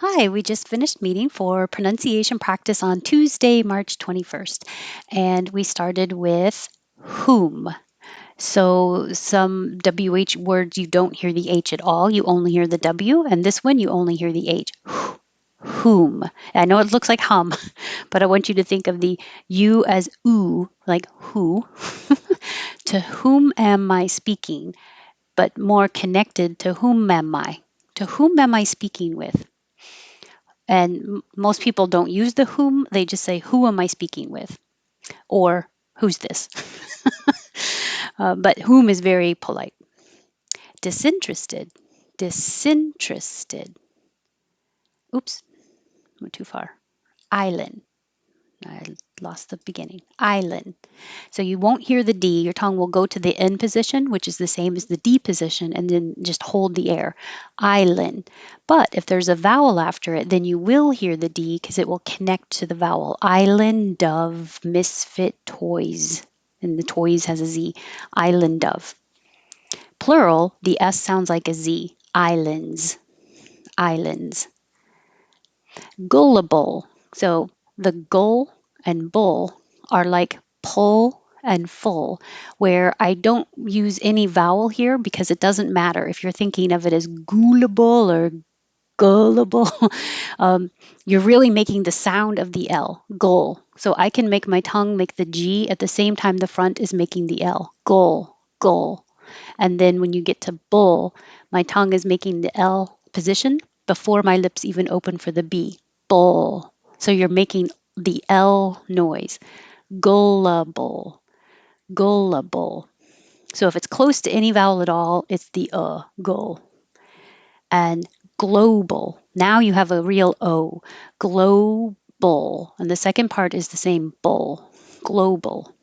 Hi, we just finished meeting for pronunciation practice on Tuesday, March 21st, and we started with whom. So, some WH words you don't hear the H at all, you only hear the W, and this one you only hear the H. Whom. I know it looks like hum, but I want you to think of the U as oo, like who. To whom am I speaking? But more connected to whom am I? To whom am I speaking with? And most people don't use the whom, they just say, who am I speaking with? Or who's this? But whom is very polite. Disinterested. Disinterested. Oops, went too far. Island. I lost the beginning. Island. So you won't hear the D. Your tongue will go to the N position, which is the same as the D position, and then just hold the air. Island. But if there's a vowel after it, then you will hear the D because it will connect to the vowel. Island of misfit toys. And the toys has a Z. Island of. Plural, the S sounds like a Z. Islands. Islands. Gullible. So the gull and bull are like pull and full, where I don't use any vowel here because it doesn't matter if you're thinking of it as gullible or gullible. um, you're really making the sound of the L, gull. So I can make my tongue make the G at the same time the front is making the L, gull, gull. And then when you get to bull, my tongue is making the L position before my lips even open for the B. Bull. So you're making the L noise. Gullible. Gullible. So if it's close to any vowel at all, it's the gull. And global. Now you have a real O. Global. And the second part is the same bull. Global.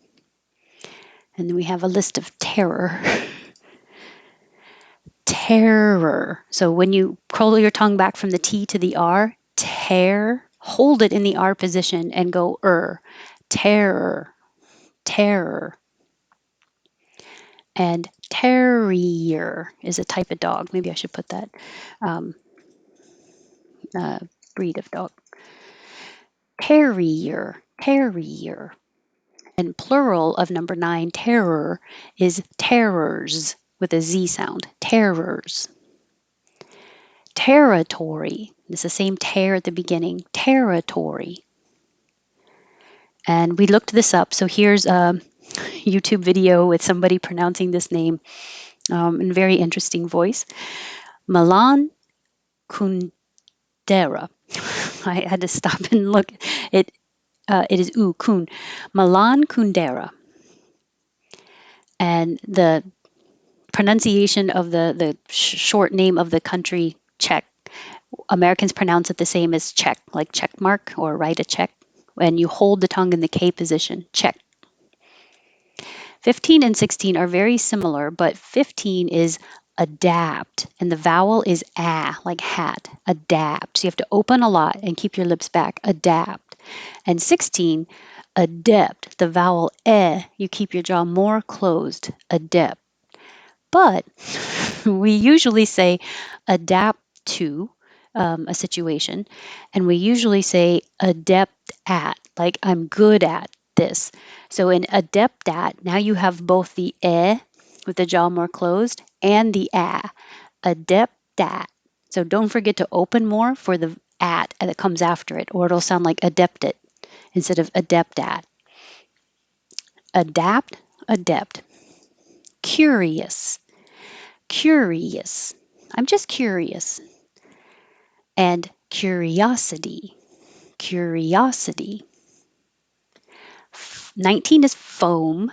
And then we have a list of terror. Terror. So when you curl your tongue back from the T to the R, tear, hold it in the R position and go terror, terror. And terrier is a type of dog. Maybe I should put that um, uh, breed of dog. Terrier, terrier. And plural of number 9, terror, is terrors with a Z sound. Terrors. Territory. It's the same tear at the beginning. Territory. And we looked this up. So here's a YouTube video with somebody pronouncing this name in very interesting voice. Milan Kundera. I had to stop and look. It is Kun. Milan Kundera. And the pronunciation of the short name of the country, Czech. Americans pronounce it the same as check, like check mark or write a check. And you hold the tongue in the K position, check. 15 and 16 are very similar, but 15 is adapt, and the vowel is like hat, adapt. So you have to open a lot and keep your lips back, adapt. And 16, adept, the vowel you keep your jaw more closed, adept. But we usually say adapt to a situation, and we usually say adept at, like I'm good at this. So in adept at, now you have both the with the jaw more closed and the adept at. So don't forget to open more for the at that comes after it, or it'll sound like adepted instead of adept at. Adapt, adept. Curious, curious. I'm just curious. And curiosity, curiosity. 19 is foam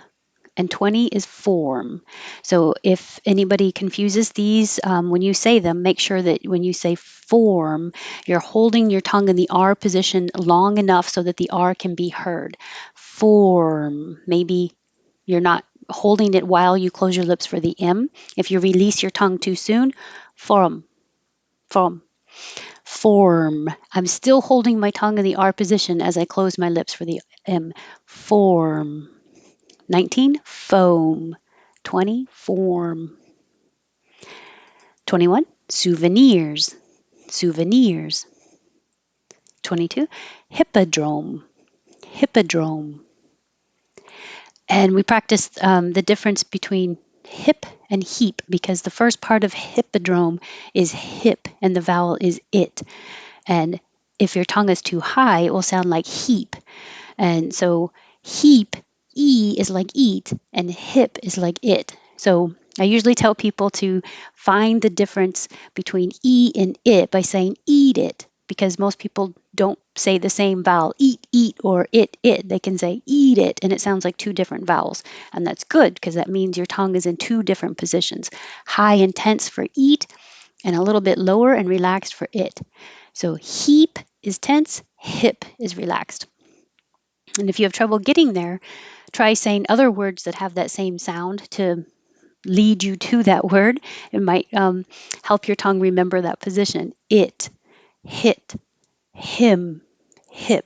and 20 is form. So if anybody confuses these, when you say them, make sure that when you say form, you're holding your tongue in the R position long enough so that the R can be heard. Form. Maybe you're not holding it while you close your lips for the M. If you release your tongue too soon, form, form. Form. I'm still holding my tongue in the R position as I close my lips for the M. Form. 19, foam. 20, form. 21, souvenirs. Souvenirs. 22. Hippodrome. Hippodrome. And we practiced the difference between hip and heap because the first part of hippodrome is hip and the vowel is it. And if your tongue is too high, it will sound like heap. And so heap, E is like eat, and hip is like it. So I usually tell people to find the difference between E and it by saying eat it, because most people don't say the same vowel, eat, or it. They can say eat it, and it sounds like two different vowels. And that's good because that means your tongue is in two different positions, high and tense for eat, and a little bit lower and relaxed for it. So heap is tense, hip is relaxed. And if you have trouble getting there, try saying other words that have that same sound to lead you to that word. It might help your tongue remember that position. It, hit, him, hip.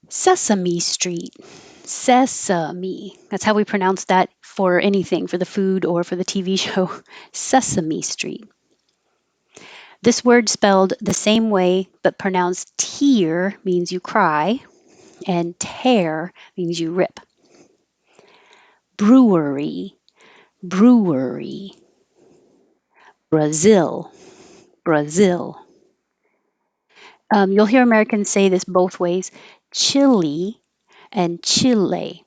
Sesame Street. Sesame. That's how we pronounce that for anything, for the food or for the TV show. Sesame Street. This word spelled the same way but pronounced tear means you cry, and tear means you rip. Brewery, brewery. Brazil, Brazil. You'll hear Americans say this both ways, Chile and Chile.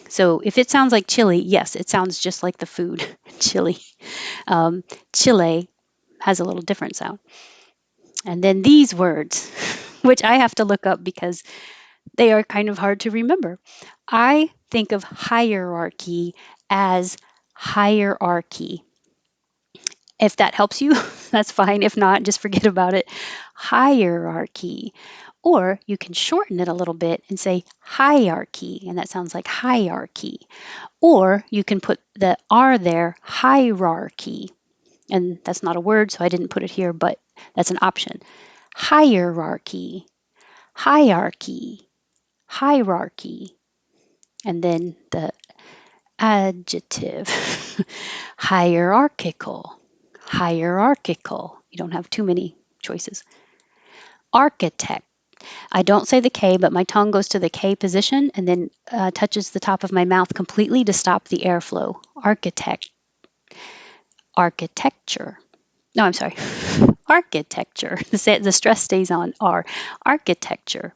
So if it sounds like chili, yes, it sounds just like the food, chili. Chile has a little different sound. And then these words, which I have to look up because they are kind of hard to remember. I think of hierarchy as hierarchy. If that helps you, that's fine. If not, just forget about it. Hierarchy. Or you can shorten it a little bit and say hierarchy, and that sounds like hierarchy. Or you can put the R there, hierarchy. And that's not a word, so I didn't put it here, but that's an option. Hierarchy, hierarchy, hierarchy. And then the adjective, hierarchical, hierarchical. You don't have too many choices. Architect. I don't say the K, but my tongue goes to the K position and then touches the top of my mouth completely to stop the airflow. Architect. Architecture. No, I'm sorry. Architecture. The stress stays on R. Architecture.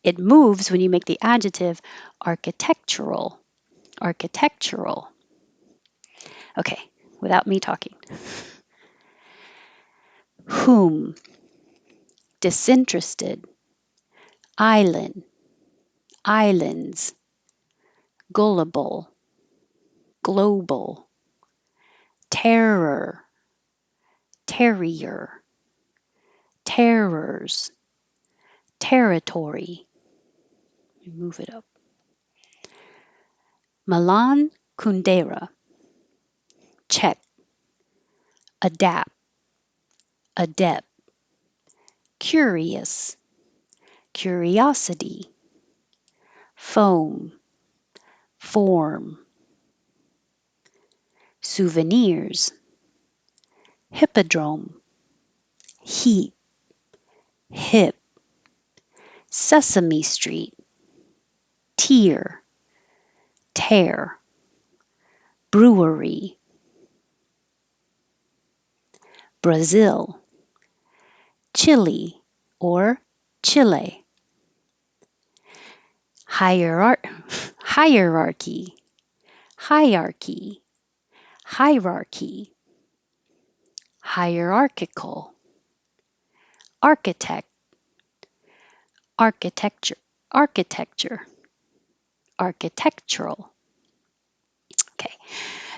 It moves when you make the adjective architectural. Architectural. Okay, without me talking. Whom, disinterested, island, islands, gullible, global, terror, terrier, terrors, territory. Move it up. Milan Kundera, check, adapt, adept, curious, curiosity, foam, form, souvenirs, hippodrome, heat, hip, Sesame Street, tear, tear, brewery, Brazil, Chile or Chile, hierarchy, hierarchy, hierarchy, hierarchical, architect, architecture, architecture, architectural. Okay,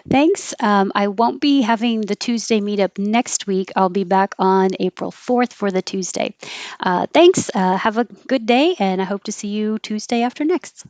thanks. I won't be having the Tuesday meetup next week. I'll be back on April 4th for the Tuesday. Thanks. Have a good day, and I hope to see you Tuesday after next.